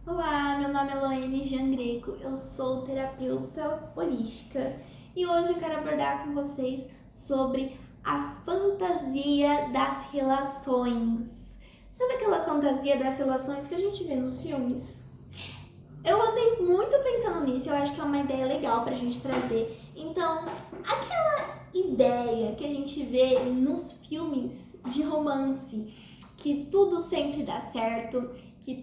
Olá, meu nome é Loene Greco, eu sou terapeuta holística e hoje eu quero abordar com vocês sobre a fantasia das relações. Sabe aquela fantasia das relações que a gente vê nos filmes? Eu andei muito pensando nisso, eu acho que é uma ideia legal pra gente trazer. Então, aquela ideia que a gente vê nos filmes de romance, que tudo sempre dá certo, que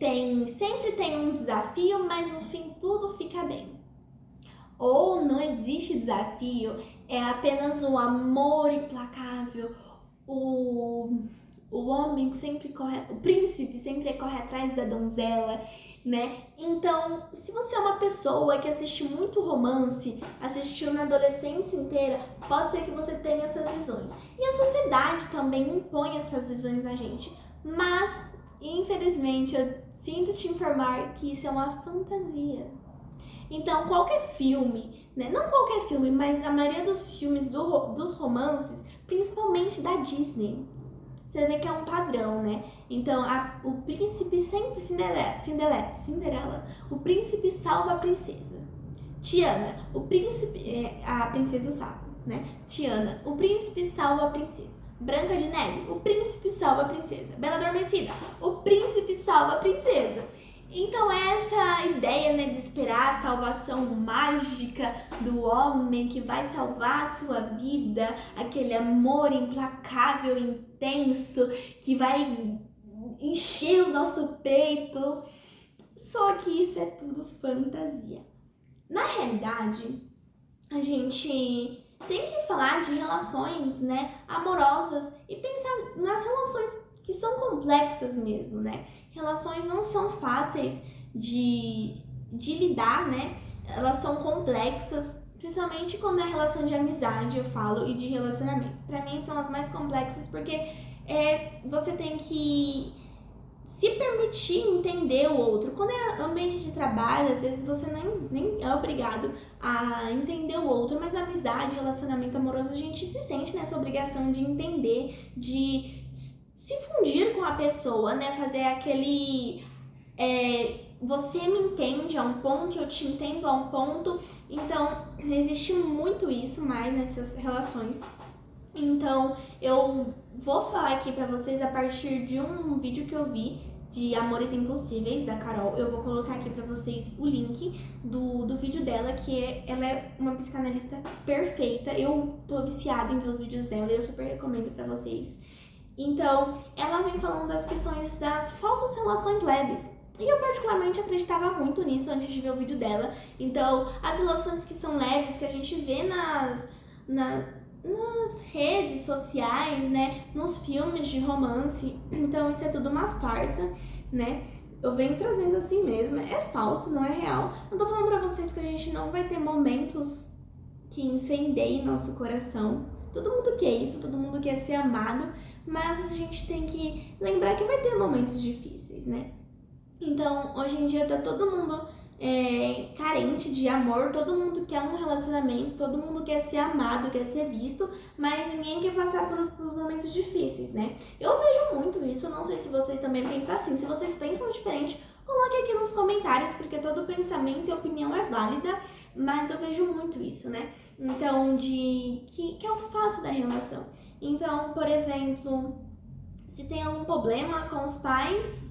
sempre tem um desafio, mas no fim tudo fica bem. Ou não existe desafio, é apenas o amor implacável, o homem sempre corre, o príncipe sempre corre atrás da donzela, né? Então, se você é uma pessoa que assiste muito romance, assistiu na adolescência inteira, pode ser que você tenha essas visões. E a sociedade também impõe essas visões na gente. Mas, infelizmente, eu sinto te informar que isso é uma fantasia. Então, qualquer filme, né? Não qualquer filme, mas a maioria dos filmes dos romances, principalmente da Disney, você vê que é um padrão, né? Então, o príncipe sempre Cinderela, o príncipe salva a princesa. Tiana, a princesa o sapo, né? Tiana, o príncipe salva a princesa. Branca de Neve, o príncipe salva a princesa. Bela Adormecida, o príncipe salva a princesa. Então essa ideia, né, de esperar a salvação mágica do homem que vai salvar a sua vida, aquele amor implacável, intenso, que vai encher o nosso peito, só que isso é tudo fantasia. Na realidade, a gente tem que falar de relações, né, amorosas e pensar nas relações que são complexas mesmo, né? Relações não são fáceis de lidar, né? Elas são complexas, principalmente quando é relação de amizade, eu falo, e de relacionamento. Pra mim são as mais complexas porque você tem que se permitir entender o outro. Quando é ambiente de trabalho, às vezes você nem é obrigado a entender o outro, mas amizade, relacionamento amoroso, a gente se sente nessa obrigação de entender, de se fundir com a pessoa, né? Fazer aquele... você me entende a um ponto, eu te entendo a um ponto. Então, existe muito isso mais nessas relações. Então, eu vou falar aqui pra vocês a partir de um vídeo que eu vi de Amores Impossíveis, da Carol. Eu vou colocar aqui pra vocês o link do vídeo dela, ela é uma psicanalista perfeita. Eu tô viciada em ver os vídeos dela e eu super recomendo pra vocês. Então, ela vem falando das questões das falsas relações leves. E eu particularmente acreditava muito nisso antes de ver o vídeo dela. Então, as relações que são leves, que a gente vê nas redes sociais, né, nos filmes de romance, então isso é tudo uma farsa, né? Eu venho trazendo assim mesmo, é falso, não é real. Eu tô falando pra vocês que a gente não vai ter momentos que incendeiem nosso coração. Todo mundo quer isso, todo mundo quer ser amado, mas a gente tem que lembrar que vai ter momentos difíceis, né? Então, hoje em dia tá todo mundo carente de amor, todo mundo quer um relacionamento, todo mundo quer ser amado, quer ser visto, mas ninguém quer passar por momentos difíceis, né? Eu vejo muito isso, não sei se vocês também pensam assim. Se vocês pensam diferente, coloque aqui nos comentários, porque todo pensamento e opinião é válida, mas eu vejo muito isso, né? Então, que é o fácil da relação. Então, por exemplo, se tem algum problema com os pais,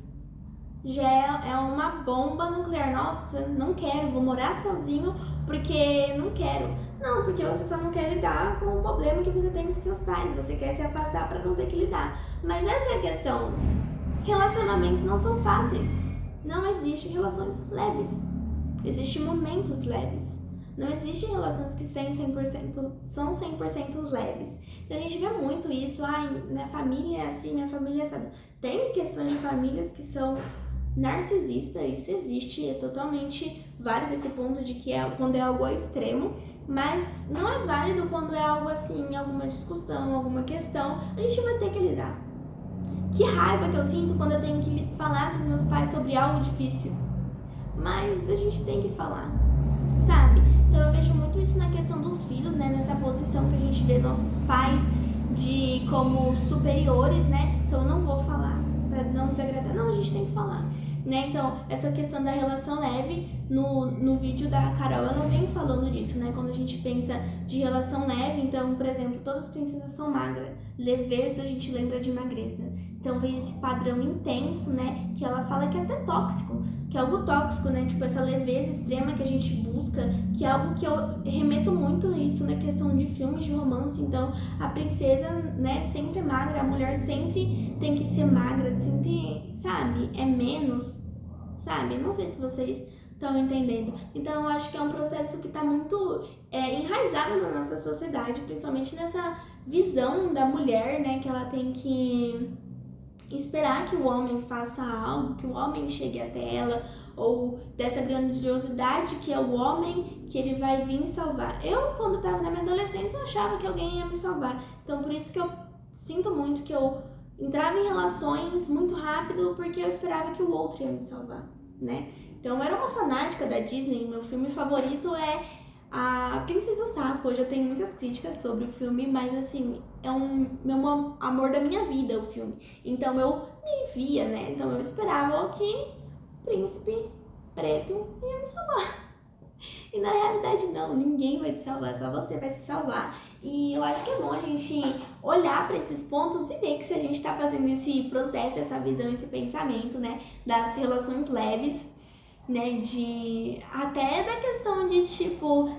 já é uma bomba nuclear. Nossa, não quero, vou morar sozinho porque não quero. Não, porque você só não quer lidar com o problema que você tem com seus pais. Você quer se afastar para não ter que lidar. Mas essa é a questão. Relacionamentos não são fáceis. Não existem relações leves. Existem momentos leves. Não existem relações que são 100% leves. E a gente vê muito isso. Ai, minha família é assim, minha família é assim. Tem questões de famílias que são narcisistas, isso existe, é totalmente válido esse ponto de que quando é algo ao extremo, mas não é válido quando é algo assim, alguma discussão, alguma questão, a gente vai ter que lidar. Que raiva que eu sinto quando eu tenho que falar com os meus pais sobre algo difícil, mas a gente tem que falar, sabe? Então eu vejo muito isso na questão dos filhos, né? Nessa posição que a gente vê nossos pais como superiores, né? Então eu não vou falar pra não desagradar, não, a gente tem que falar. né? Então, essa questão da relação leve, no vídeo da Carol, ela vem falando disso, né? Quando a gente pensa de relação leve, então, por exemplo, todas as princesas são magras. Leveza, a gente lembra de magreza. Então, vem esse padrão intenso, né? Que ela fala que é até tóxico, que é algo tóxico, né? Tipo, essa leveza extrema que a gente busca, que é algo que eu remeto muito isso na questão de filmes de romance. Então, a princesa, né, sempre é magra, a mulher sempre tem que ser magra, sempre, sabe, é menos, sabe? Não sei se vocês estão entendendo. Então, eu acho que é um processo que está muito enraizado na nossa sociedade, principalmente nessa visão da mulher, né, que ela tem que esperar que o homem faça algo, que o homem chegue até ela, ou dessa grandiosidade que é o homem, que ele vai vir salvar. Eu, quando estava na minha adolescência, eu achava que alguém ia me salvar. Então, por isso que eu sinto muito que eu entrava em relações muito rápido, porque eu esperava que o outro ia me salvar, né? Então, eu era uma fanática da Disney. Meu filme favorito é A Princesa e o Sapo. Hoje eu tenho muitas críticas sobre o filme, mas assim, é meu amor da minha vida o filme. Então eu me via, né? Então eu esperava que o príncipe preto ia me salvar. E na realidade não, ninguém vai te salvar, só você vai se salvar. E eu acho que é bom a gente olhar para esses pontos e ver que se a gente está fazendo esse processo, essa visão, esse pensamento, né, das relações leves, né, até da questão de, tipo,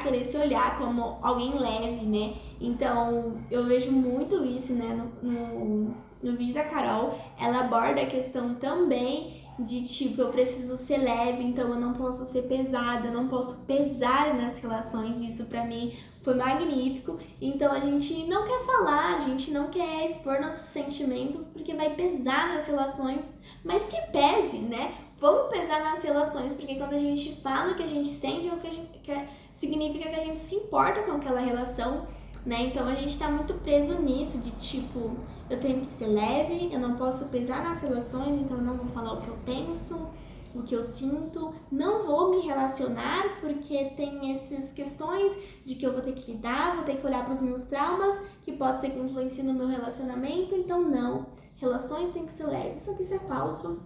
querer se olhar como alguém leve, né, então eu vejo muito isso, né, no vídeo da Carol, ela aborda a questão também de, tipo, eu preciso ser leve, então eu não posso ser pesada, eu não posso pesar nas relações, isso pra mim foi magnífico. Então a gente não quer falar, a gente não quer expor nossos sentimentos porque vai pesar nas relações, mas que pese, né? Vamos pesar nas relações, porque quando a gente fala o que a gente sente, é o que a gente quer, significa que a gente se importa com aquela relação, né? Então a gente tá muito preso nisso, de tipo, eu tenho que ser leve, eu não posso pesar nas relações, então eu não vou falar o que eu penso, o que eu sinto, não vou me relacionar porque tem essas questões de que eu vou ter que lidar, vou ter que olhar para os meus traumas, que pode ser que influencie no meu relacionamento, então não. Relações têm que ser leves, só que isso é falso.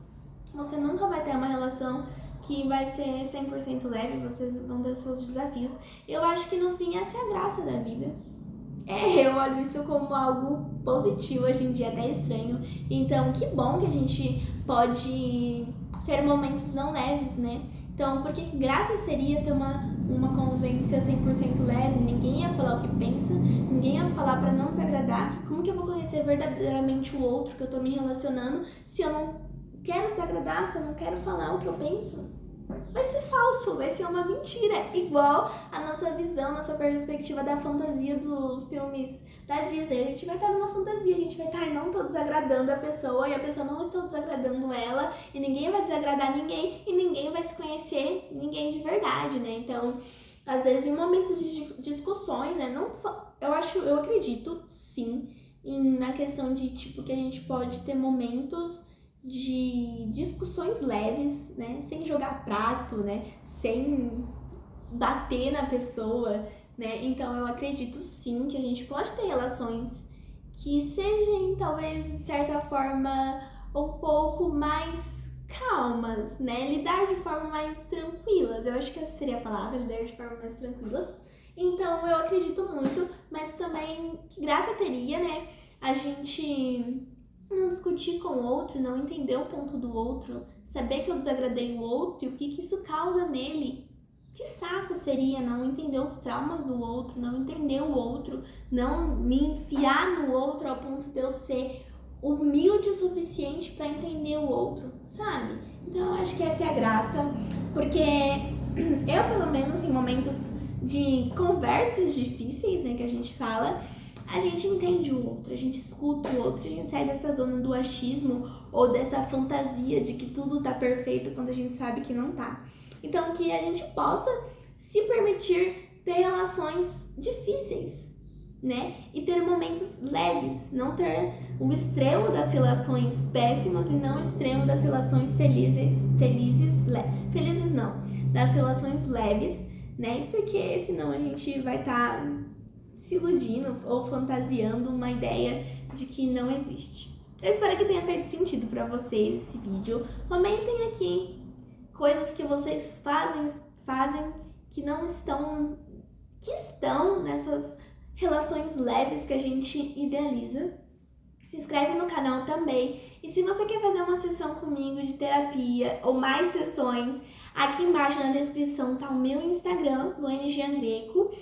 Você nunca vai ter uma relação que vai ser 100% leve, vocês vão ter seus desafios. Eu acho que no fim essa é a graça da vida. Eu olho isso como algo positivo, hoje em dia até estranho. Então, que bom que a gente pode ter momentos não leves, né? Então, porque graça seria ter uma convivência 100% leve, ninguém ia falar o que pensa, ninguém ia falar pra não desagradar. Como que eu vou conhecer verdadeiramente o outro que eu tô me relacionando se eu não quero desagradar, se eu não quero falar o que eu penso? Vai ser falso, vai ser uma mentira, igual a nossa visão, nossa perspectiva da fantasia dos filmes da Disney. A gente vai estar numa fantasia, a gente vai estar, não tô desagradando a pessoa, e a pessoa não estou desagradando ela, e ninguém vai desagradar ninguém, e ninguém vai se conhecer, ninguém de verdade, né? Então, às vezes, em momentos de discussões, né, eu acredito, sim, na questão de, tipo, que a gente pode ter momentos de discussões leves, né, sem jogar prato, né, sem bater na pessoa, né, então eu acredito sim que a gente pode ter relações que sejam, talvez, de certa forma, um pouco mais calmas, né, lidar de forma mais tranquilas, eu acho que essa seria a palavra, lidar de forma mais tranquilas, então eu acredito muito, mas também que graça teria, né, a gente não discutir com o outro, não entender o ponto do outro, saber que eu desagradei o outro e o que isso causa nele. Que saco seria não entender os traumas do outro, não entender o outro, não me enfiar no outro ao ponto de eu ser humilde o suficiente para entender o outro, sabe? Então eu acho que essa é a graça, porque eu, pelo menos, em momentos de conversas difíceis, né, que a gente fala, a gente entende o outro, a gente escuta o outro, a gente sai dessa zona do achismo ou dessa fantasia de que tudo tá perfeito quando a gente sabe que não tá. Então, que a gente possa se permitir ter relações difíceis, né? E ter momentos leves, não ter o extremo das relações péssimas e não o extremo das relações felizes não, das relações leves, né? Porque senão a gente vai estar se iludindo ou fantasiando uma ideia de que não existe. Eu espero que tenha feito sentido pra vocês esse vídeo. Comentem aqui coisas que vocês fazem que não estão, que estão nessas relações leves que a gente idealiza. Se inscreve no canal também. E se você quer fazer uma sessão comigo de terapia ou mais sessões, aqui embaixo na descrição tá o meu Instagram, Luane Jean Greco.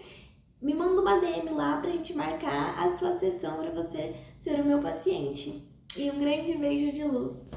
Me manda uma DM lá pra gente marcar a sua sessão pra você ser o meu paciente. E um grande beijo de luz.